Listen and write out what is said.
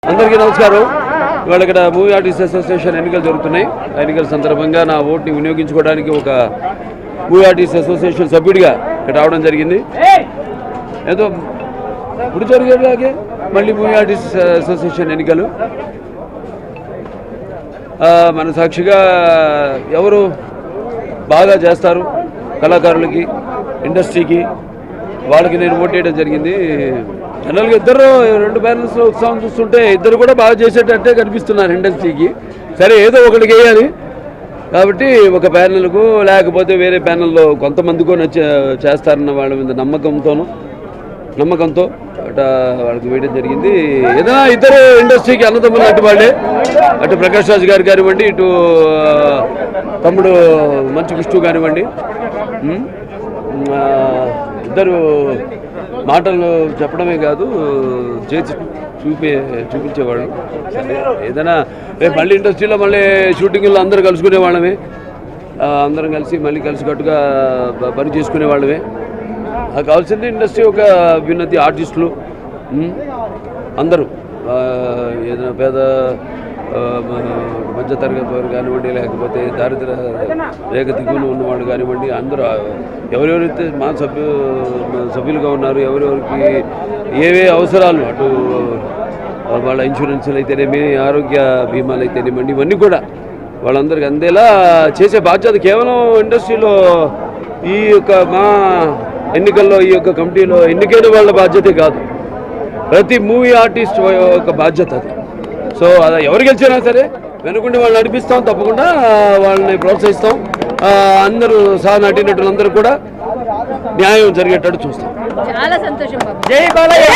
అందరికీ నమస్కారం. ఇవాళ ఇక్కడ మూవీ ఆర్టిస్ట్ అసోసియేషన్ ఎన్నికలు జరుగుతున్నాయి. ఎన్నికల సందర్భంగా నా ఓటుని వినియోగించుకోవడానికి ఒక మూవీ ఆర్టిస్ట్ అసోసియేషన్ సభ్యుడిగా ఇక్కడ రావడం జరిగింది. ఏదో ఇప్పుడు జరిగేలాగే మళ్ళీ మూవీ ఆర్టిస్ట్ అసోసియేషన్ ఎన్నికలు మన సాక్షిగా ఎవరు బాగా చేస్తారు కళాకారులకి, ఇండస్ట్రీకి, వాళ్ళకి నేను ఓట్ వేయడం జరిగింది. జనరల్గా ఇద్దరు రెండు ప్యానల్స్లో ఉత్సాహం చూస్తుంటే ఇద్దరు కూడా బాగా చేసేటట్టే కనిపిస్తున్నారు ఇండస్ట్రీకి. సరే ఏదో ఒకటికి వేయాలి కాబట్టి ఒక ప్యానల్కు లేకపోతే వేరే ప్యానల్లో కొంతమందికో చేస్తారన్న వాళ్ళ మీద నమ్మకంతో వాళ్ళకి వేయడం జరిగింది. ఏదైనా ఇద్దరు ఇండస్ట్రీకి అన్నదమ్ములు అటు వాళ్ళే, అటు ప్రకాష్ రాజ్ గారు కానివ్వండి, ఇటు తమ్ముడు మంచు విష్ణు కానివ్వండి, ఇద్దరు మాటలు చెప్పడమే కాదు చేసి చూపించేవాళ్ళు. ఏదైనా రేపు మళ్ళీ ఇండస్ట్రీలో మళ్ళీ షూటింగ్లో అందరూ కలుసుకునే వాళ్ళమే, అందరం కలిసి మళ్ళీ కలిసికట్టుగా పని చేసుకునే వాళ్ళమే. కావాల్సింది ఇండస్ట్రీ ఒక విన్నతి, ఆర్టిస్టులు అందరూ ఏదైనా పేద మధ్య తరగతి వారు కానివ్వండి, లేకపోతే దారిద్ర రేఖ దిగువన ఉన్నవాళ్ళు కానివ్వండి, అందరూ ఎవరెవరైతే మా సభ్యులుగా ఉన్నారు, ఎవరెవరికి ఏవే అవసరాలు, అటు వాళ్ళ ఇన్సూరెన్స్లు అయితేనేమి, ఆరోగ్య బీమాలు అయితేనేమండి, ఇవన్నీ కూడా వాళ్ళందరికీ అందేలా చేసే బాధ్యత కేవలం ఇండస్ట్రీలో ఈ యొక్క మా ఎన్నికల్లో ఈ యొక్క కమిటీలో ఎన్నికైన వాళ్ళ బాధ్యతే కాదు, ప్రతి మూవీ ఆర్టిస్ట్ యొక్క బాధ్యత అది. సో అది ఎవరు గెలిచినా సరే వెనుకుండి వాళ్ళని నడిపిస్తాం, తప్పకుండా వాళ్ళని ప్రోత్సహిస్తాం. అందరూ నటీనటులందరూ కూడా న్యాయం జరిగేటట్టు చూస్తాం. చాలా సంతోషం. జై బాలయ్య.